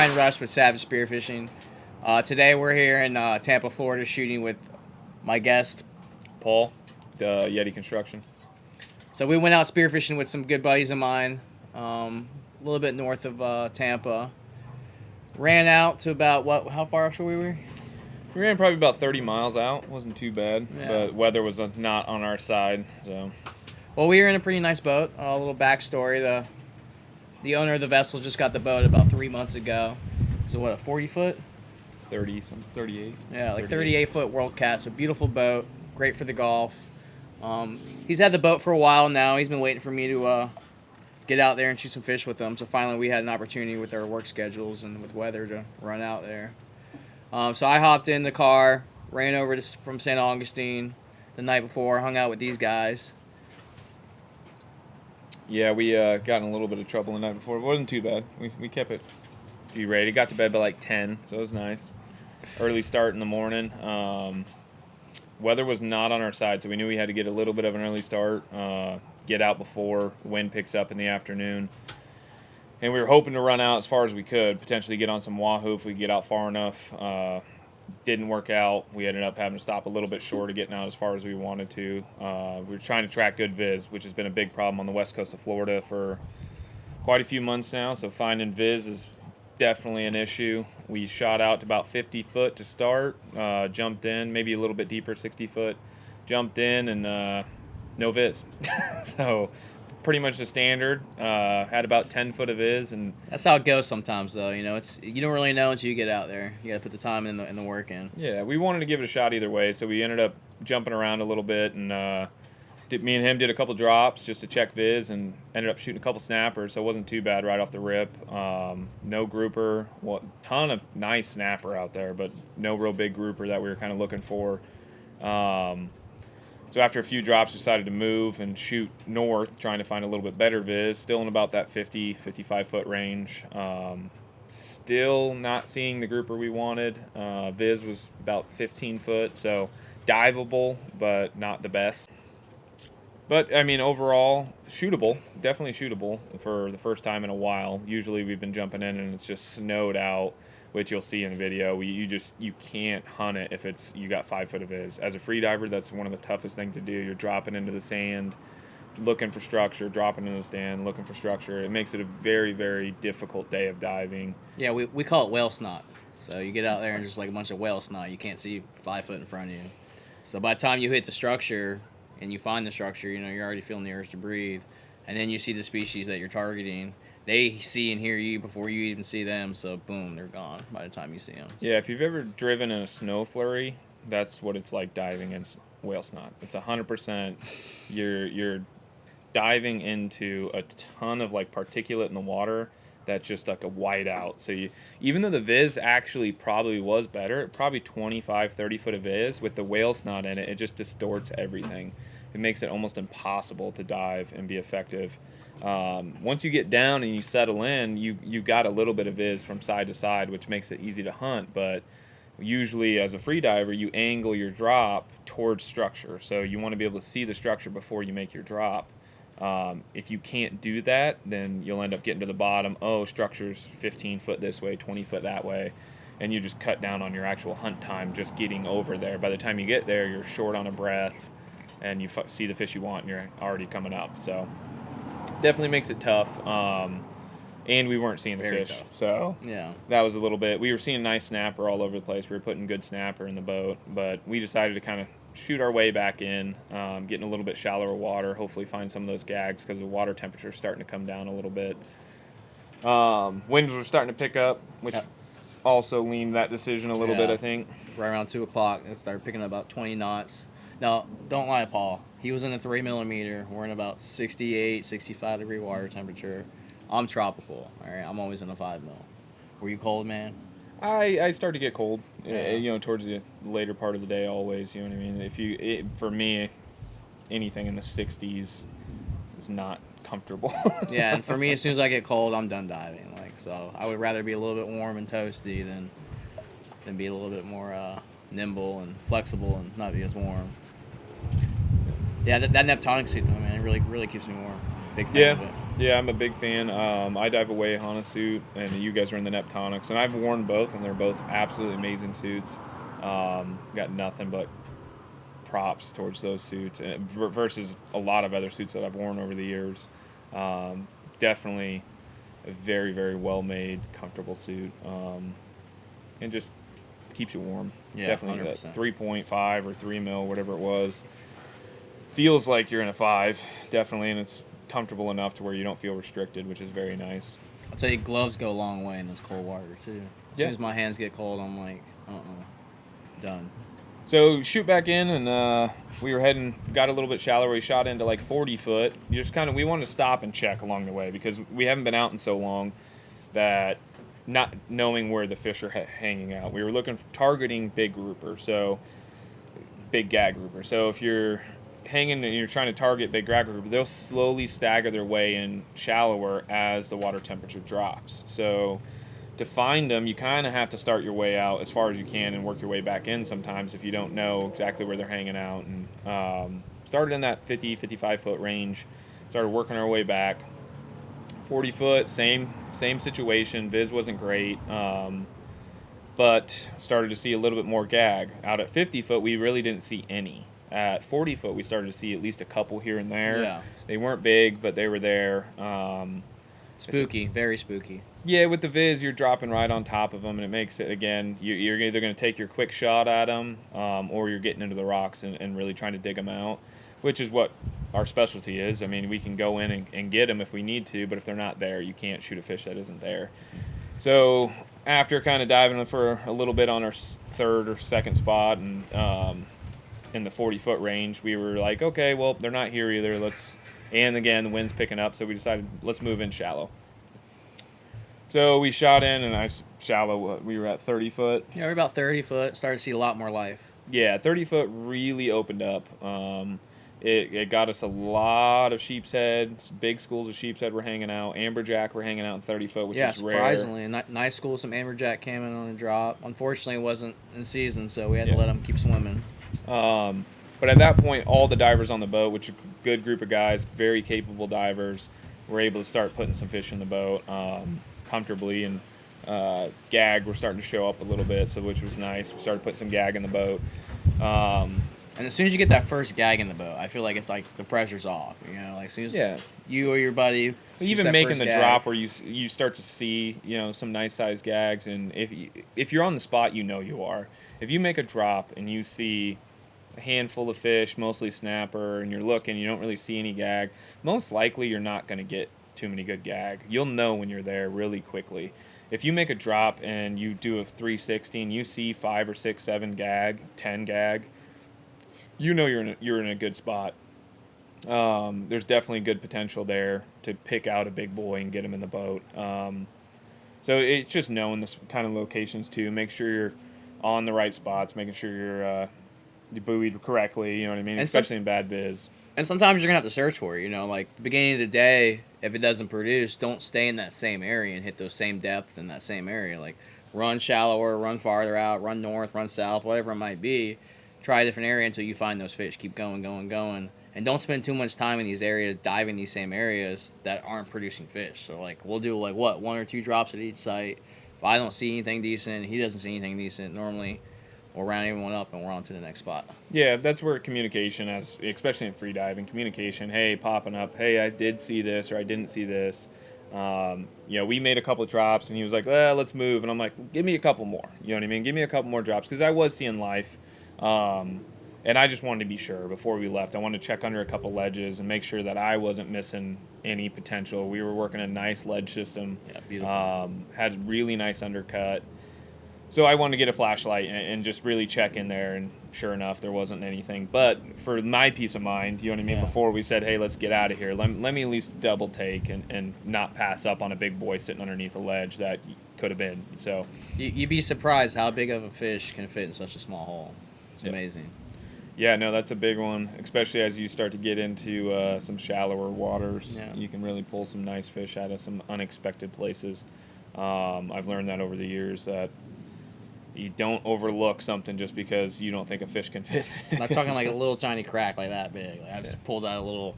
Ryan Rush with Savage Spearfishing. Today we're here in Tampa, Florida, shooting with my guest, Paul, the Yeti Construction. So we went out spearfishing with some good buddies of mine, a little bit north of Tampa. Ran out to about, how far offshore we were? We ran probably about 30 miles out. Wasn't too bad, Yeah. but weather was not on our side. So, well, we were in a pretty nice boat. A little backstory: the owner of the vessel just got the boat about 3 months ago. So what, a 40-foot? 30, some 38. Yeah, like 38-foot World Cat. So beautiful boat, great for the golf. He's had the boat for a while now. He's been waiting for me to get out there and shoot some fish with him. So finally we had an opportunity with our work schedules and with weather to run out there. So I hopped in the car, ran over from St. Augustine the night before, hung out with these guys. Yeah, we got in a little bit of trouble the night before. It wasn't too bad. We kept it G-rated. Got to bed by like 10, so it was nice. Early start in the morning. Weather was not on our side, so we knew we had to get a little bit of an early start, get out before the wind picks up in the afternoon. And we were hoping to run out as far as we could, potentially get on some wahoo if we could get out far enough. Didn't work out. We ended up having to stop a little bit short of getting out as far as we wanted to. We were trying to track good viz, which has been a big problem on the west coast of Florida for quite a few months now. So finding viz is definitely an issue. We shot out to about 50 foot to start, jumped in, maybe a little bit deeper, 60 foot, jumped in, and no viz. So pretty much the standard. Had about 10 foot of viz, and that's how it goes sometimes, though. You know, you don't really know until you get out there. You got to put the time and the work in. Yeah, we wanted to give it a shot either way, so we ended up jumping around a little bit, and me and him did a couple drops just to check viz, and ended up shooting a couple snappers, so it wasn't too bad right off the rip. No grouper, ton of nice snapper out there, but no real big grouper that we were kind of looking for. So after a few drops, we decided to move and shoot north, trying to find a little bit better viz, still in about that 50, 55-foot range. Still not seeing the grouper we wanted. Viz was about 15 foot, so diveable, but not the best. But, I mean, overall, shootable, definitely shootable for the first time in a while. Usually we've been jumping in and it's just snowed out, which you'll see in the video. You can't hunt it if you got 5 foot of viz. As a free diver, that's one of the toughest things to do. You're dropping into the sand, looking for structure, dropping into the sand, looking for structure. It makes it a very, very difficult day of diving. Yeah, we call it whale snot. So you get out there and just like a bunch of whale snot. You can't see 5 foot in front of you. So by the time you hit the structure and you find the structure, you know, you're already feeling the urge to breathe. And then you see the species that you're targeting. They see and hear you before you even see them, so boom, they're gone by the time you see them. Yeah, if you've ever driven in a snow flurry, that's what it's like diving in whale snot. It's 100%. You're diving into a ton of like particulate in the water that's just like a whiteout. So even though the viz actually probably was better, probably 25, 30 foot of viz, with the whale snot in it, it just distorts everything. It makes it almost impossible to dive and be effective. Once you get down and you settle in, you got a little bit of viz from side to side, which makes it easy to hunt. But usually as a free diver, you angle your drop towards structure. So you want to be able to see the structure before you make your drop. If you can't do that, then you'll end up getting to the bottom. Oh, structure's 15 foot this way, 20 foot that way. And you just cut down on your actual hunt time just getting over there. By the time you get there, you're short on a breath and you see the fish you want and you're already coming up. So definitely makes it tough. And we weren't seeing the Very fish. tough. So yeah, that was a little bit. We were seeing nice snapper all over the place. We were putting good snapper in the boat. But we decided to kind of shoot our way back in, getting a little bit shallower water, hopefully find some of those gags because the water temperature is starting to come down a little bit. Winds were starting to pick up, which also leaned that decision a little bit, I think. Right around 2 o'clock, it started picking up about 20 knots. Now, don't lie, Paul. He was in a 3 millimeter. We're in about 68, 65 degree water temperature. I'm tropical. All right, I'm always in a 5 mil. Were you cold, man? I started to get cold, towards the later part of the day always, you know what I mean? For me, anything in the 60s is not comfortable. Yeah, and for me, as soon as I get cold, I'm done diving. So I would rather be a little bit warm and toasty than be a little bit more nimble and flexible and not be as warm. Yeah, that Neptonic suit, though, man, it really keeps me warm. Big fan of it. Yeah, I'm a big fan. I dive away on a suit, and you guys are in the Neptonics, and I've worn both, and they're both absolutely amazing suits. Got nothing but props towards those suits versus a lot of other suits that I've worn over the years. Definitely a very, very well made, comfortable suit, and just keeps you warm. Yeah, definitely 100%. that 3.5 or 3 mil, whatever it was, feels like you're in a 5, definitely, and it's comfortable enough to where you don't feel restricted, which is very nice. I'll tell you, gloves go a long way in this cold water too. As soon as my hands get cold, I'm like, done. So shoot back in, and we were heading, got a little bit shallower. We shot into like 40 foot. You just kind of, we wanted to stop and check along the way because we haven't been out in so long that not knowing where the fish are hanging out. We were looking for targeting big grouper, so big gag grouper. So if you're hanging and you're trying to target big gag grouper, they'll slowly stagger their way in shallower as the water temperature drops. So to find them, you kind of have to start your way out as far as you can and work your way back in sometimes if you don't know exactly where they're hanging out. And started in that 50, 55 foot range, started working our way back. 40 foot, same situation. Viz wasn't great, but started to see a little bit more gag. Out at 50 foot, we really didn't see any. At 40 foot, we started to see at least a couple here and there. Yeah. They weren't big, but they were there. Spooky, very spooky. Yeah, with the Viz, you're dropping right on top of them, and it makes it, again, you're either going to take your quick shot at them, or you're getting into the rocks and really trying to dig them out, which is what our specialty is. I mean, we can go in and get them if we need to, but if they're not there, you can't shoot a fish that isn't there. So after kind of diving for a little bit on our third or second spot and in the 40-foot range, we were like, okay, well, they're not here either. And again, the wind's picking up, so we decided let's move in shallow. So we shot in, and we were at 30 foot. Yeah, we're about 30 foot. Started to see a lot more life. Yeah, 30 foot really opened up. It got us a lot of sheep's head. Big schools of sheep's head were hanging out. Amberjack were hanging out in 30 foot, which is rare. Yeah, surprisingly. Nice school, some amberjack came in on a drop. Unfortunately, it wasn't in season, so we had to let them keep swimming. But at that point, all the divers on the boat, which are a good group of guys, very capable divers, were able to start putting some fish in the boat comfortably, and gag were starting to show up a little bit, so which was nice. We started putting some gag in the boat. And as soon as you get that first gag in the boat, I feel like it's like the pressure's off. You know, like as soon as you or your buddy even making the drop where you start to see, you know, some nice sized gags, and if you're on the spot, you know you are. If you make a drop and you see a handful of fish, mostly snapper, and you're looking, you don't really see any gag, most likely you're not going to get too many good gag. You'll know when you're there really quickly. If you make a drop and you do a 360 and you see 5 or 6, 7 gag, 10 gag, you know you're in a good spot. There's definitely good potential there to pick out a big boy and get him in the boat. So it's just knowing this kind of locations too. Make sure you're on the right spots, making sure you're buoyed correctly, you know what I mean? And especially in bad viz. And sometimes you're going to have to search for it, you know, like the beginning of the day, if it doesn't produce, don't stay in that same area and hit those same depth in that same area. Like run shallower, run farther out, run north, run south, whatever it might be. Try a different area until you find those fish. Keep going, going, going. And don't spend too much time in these areas, diving these same areas that aren't producing fish. So, like, we'll do, like, 1 or 2 drops at each site. If I don't see anything decent, he doesn't see anything decent, normally we'll round everyone up and we're on to the next spot. Yeah, that's where communication, especially in free diving, communication, hey, popping up, hey, I did see this or I didn't see this. You know, we made a couple of drops and he was like, let's move. And I'm like, give me a couple more. You know what I mean? Give me a couple more drops because I was seeing life. And I just wanted to be sure before we left. I wanted to check under a couple ledges and make sure that I wasn't missing any potential. We were working a nice ledge system. Yeah, beautiful. Had really nice undercut. So I wanted to get a flashlight and just really check in there, and sure enough, there wasn't anything. But for my peace of mind, you know what I mean, before we said, hey, let's get out of here, let me at least double take and not pass up on a big boy sitting underneath a ledge that could have been. So You'd be surprised how big of a fish can fit in such a small hole. It's amazing. Yeah, no, that's a big one, especially as you start to get into some shallower waters. Yeah. You can really pull some nice fish out of some unexpected places. I've learned that over the years that you don't overlook something just because you don't think a fish can fit. I'm not talking like a little tiny crack like that big. Like I just pulled out a little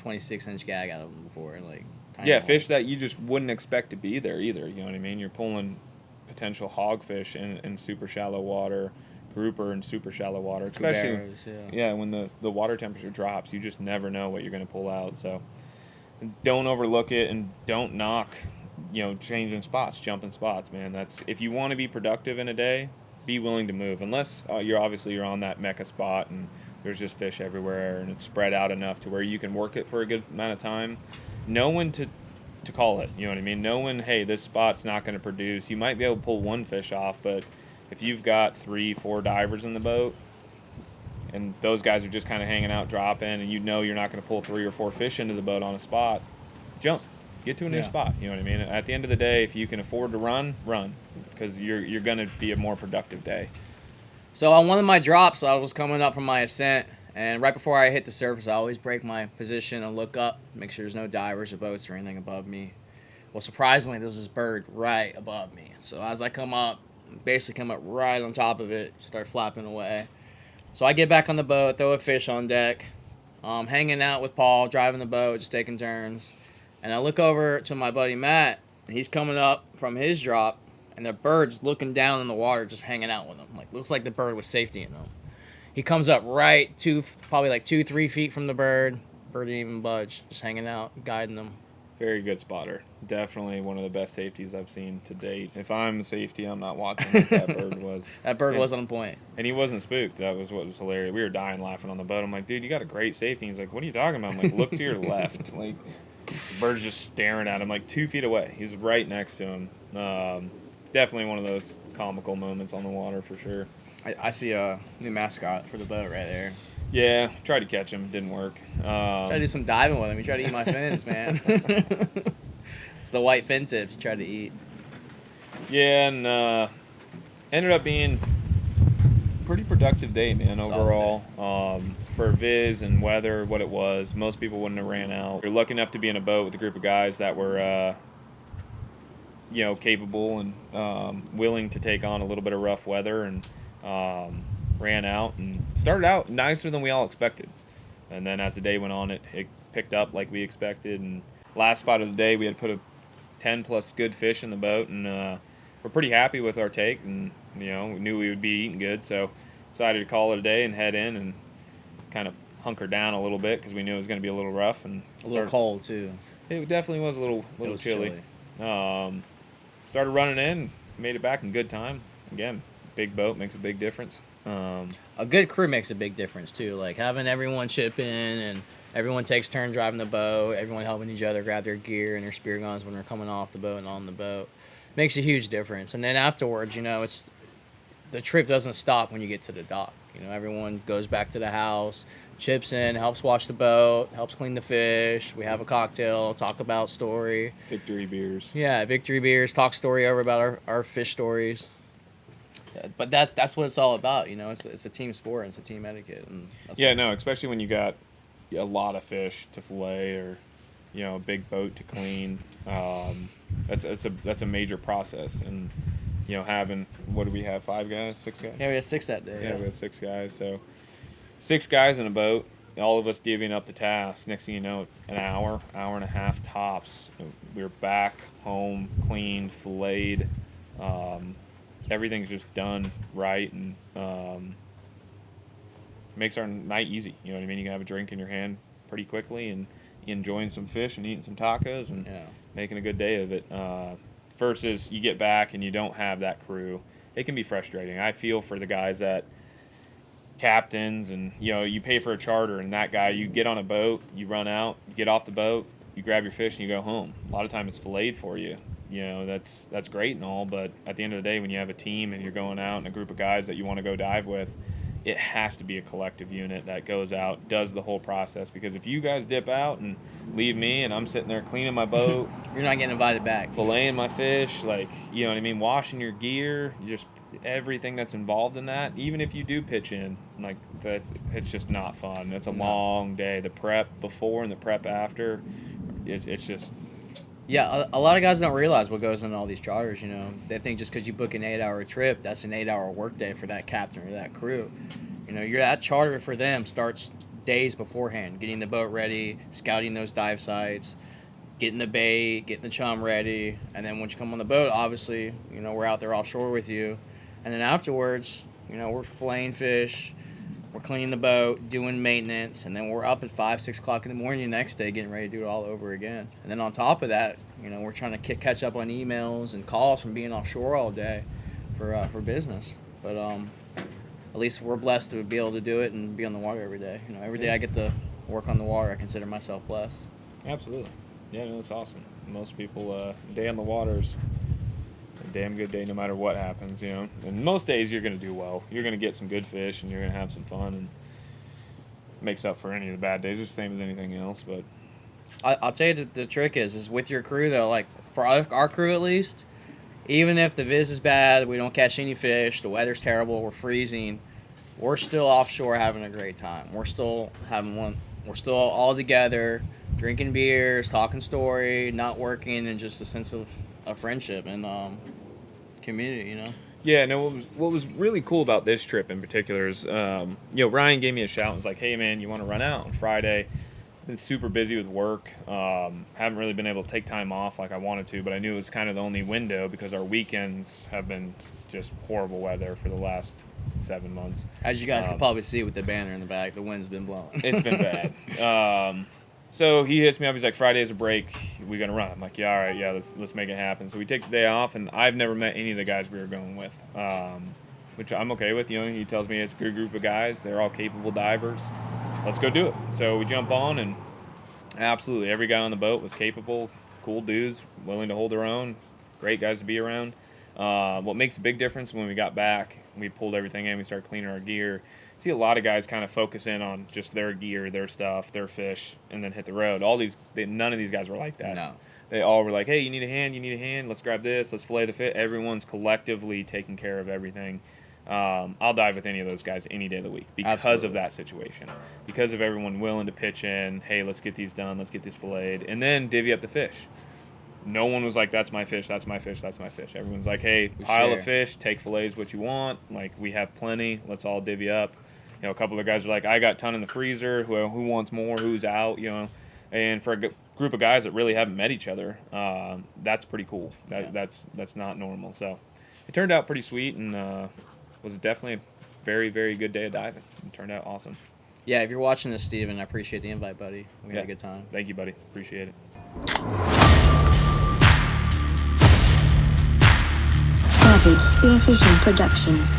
26-inch gag out of them before. Like, Yeah, fish that you just wouldn't expect to be there either. You know what I mean? You're pulling potential hogfish in super shallow water, grouper in super shallow water. Especially, Cuberos, yeah, when the water temperature drops, you just never know what you're going to pull out. So don't overlook it and don't knock, changing spots, jumping spots, man. That's if you want to be productive in a day, be willing to move. Unless you're on that mecca spot and there's just fish everywhere and it's spread out enough to where you can work it for a good amount of time. Know when to call it. You know what I mean? Know when, hey, this spot's not going to produce. You might be able to pull one fish off, but if you've got 3-4 divers in the boat and those guys are just kind of hanging out, dropping, and you're not going to pull 3 or 4 fish into the boat on a spot, jump. Get to a new spot. You know what I mean? At the end of the day, if you can afford to run, because you're going to be a more productive day. So on one of my drops, I was coming up from my ascent, and right before I hit the surface, I always break my position and look up, make sure there's no divers or boats or anything above me. Well, surprisingly, there was this bird right above me. So as I come up, basically come up right on top of it, start flapping away. So I get back on the boat, throw a fish on deck, hanging out with Paul, driving the boat, just taking turns. And I look over to my buddy Matt, and he's coming up from his drop, and the bird's looking down in the water, just hanging out with him. Like, looks like the bird was safety in him. He comes up right probably like 2-3 feet from the bird. Bird didn't even budge, just hanging out, guiding them. Very good spotter. Definitely one of the best safeties I've seen to date. If I'm the safety, I'm not watching like that bird was. That bird was on point. And he wasn't spooked. That was what was hilarious. We were dying laughing on the boat. I'm like, dude, you got a great safety. He's like, what are you talking about? I'm like, look to your left. Like, the bird's just staring at him like 2 feet away. He's right next to him. Definitely one of those comical moments on the water for sure. I see a new mascot for the boat right there. Yeah, tried to catch him. Didn't work. Tried to do some diving with him. He tried to eat my fins, man. It's the white fin tips he tried to eat. Yeah, and ended up being pretty productive day, man, overall. For viz and weather, what it was, most people wouldn't have ran out. You're lucky enough to be in a boat with a group of guys that were, capable and willing to take on a little bit of rough weather, and ran out and started out nicer than we all expected. And then as the day went on, it picked up like we expected. And last spot of the day, we had put a 10 plus good fish in the boat, and we're pretty happy with our take. And we knew we would be eating good, so decided to call it a day and head in and kind of hunker down a little bit because we knew it was going to be a little rough and a little cold too. It definitely was a little chilly. Started running in, made it back in good time. Again, big boat makes a big difference. A good crew makes a big difference too. Like having everyone chip in and everyone takes turn driving the boat, everyone helping each other grab their gear and their spear guns when they're coming off the boat and on the boat makes a huge difference. And then afterwards, it's the trip doesn't stop when you get to the dock. Everyone goes back to the house, chips in, helps wash the boat, helps clean the fish. We have a cocktail, talk about story. Victory beers. Yeah, victory beers, talk story over about our fish stories. Yeah, but that's what it's all about, It's a team sport, and it's a team etiquette. And especially when you got a lot of fish to fillet or, a big boat to clean. That's a major process. And having, what do we have, 5 guys, 6 guys? Yeah, we had 6 that day. Yeah, we had 6 guys. So 6 guys in a boat, all of us divvying up the task. Next thing you know, an hour and a half tops. We were back home, cleaned, filleted. Everything's just done right, and makes our night easy. You know what I mean? You can have a drink in your hand pretty quickly and enjoying some fish and eating some tacos and making a good day of it. Versus you get back and you don't have that crew. It can be frustrating. I feel for the guys that captains and, you pay for a charter and that guy, you get on a boat, you run out, you get off the boat, you grab your fish and you go home. A lot of time it's filleted for you. That's great and all, but at the end of the day, when you have a team and you're going out and a group of guys that you want to go dive with, it has to be a collective unit that goes out, does the whole process. Because if you guys dip out and leave me and I'm sitting there cleaning my boat, you're not getting invited back. Filleting my fish, washing your gear, just everything that's involved in that. Even if you do pitch in, like that, it's just not fun. It's a long day. The prep before and the prep after, it's just. Yeah, a lot of guys don't realize what goes into all these charters, They think just because you book an 8-hour trip, that's an 8-hour workday for that captain or that crew. That charter for them starts days beforehand, getting the boat ready, scouting those dive sites, getting the bait, getting the chum ready, and then once you come on the boat, obviously, we're out there offshore with you, and then afterwards, we're filleting fish, we're cleaning the boat, doing maintenance, and then we're up at 5, 6 o'clock in the morning the next day getting ready to do it all over again. And then on top of that, we're trying to catch up on emails and calls from being offshore all day for business. But at least we're blessed to be able to do it and be on the water every day. Every day I get to work on the water, I consider myself blessed. Absolutely. Yeah, no, that's awesome. Most people, a day on the water's a damn good day no matter what happens, And most days you're going to do well. You're going to get some good fish and you're going to have some fun, and it makes up for any of the bad days. It's the same as anything else, but I'll tell you the trick is with your crew, though, like for our crew at least, even if the viz is bad, we don't catch any fish, the weather's terrible, we're freezing, we're still offshore having a great time. We're still we're still all together, drinking beers, talking story, not working, and just a sense of friendship and community, Yeah, no, what was really cool about this trip in particular is, Ryan gave me a shout and was like, hey, man, you want to run out on Friday? Been super busy with work. Haven't really been able to take time off like I wanted to, but I knew it was kind of the only window because our weekends have been just horrible weather for the last 7 months. As you guys can probably see with the banner in the back, the wind's been blowing. It's been bad. So he hits me up. He's like, Friday's a break. We gonna run? I'm like, yeah, all right, yeah, let's make it happen. So we take the day off, and I've never met any of the guys we were going with, which I'm okay with. He tells me it's a good group of guys. They're all capable divers. Let's go do it. So we jump on, and absolutely every guy on the boat was capable, cool dudes, willing to hold their own, great guys to be around. What makes a big difference when we got back, we pulled everything in, we started cleaning our gear. See a lot of guys kind of focus in on just their gear, their stuff, their fish, and then hit the road. None of these guys were like that. No. They all were like, hey, you need a hand, let's grab this, let's fillet the fish. Everyone's collectively taking care of everything. I'll dive with any of those guys any day of the week because Absolutely. of that situation. Because of everyone willing to pitch in, hey, let's get these done, let's get this filleted, and then divvy up the fish. No one was like, that's my fish, that's my fish, that's my fish. Everyone's like, hey, pile of fish, take fillets what you want. Like, we have plenty, let's all divvy up. A couple of guys are like, I got a ton in the freezer, who wants more, who's out, And for a group of guys that really haven't met each other, that's pretty cool. That's not normal. So it turned out pretty sweet, and was definitely a very, very good day of diving. It turned out awesome. Yeah, if you're watching this, Steven, I appreciate the invite, buddy. We had a good time. Thank you, buddy. Appreciate it. Savage Spearfishing Productions.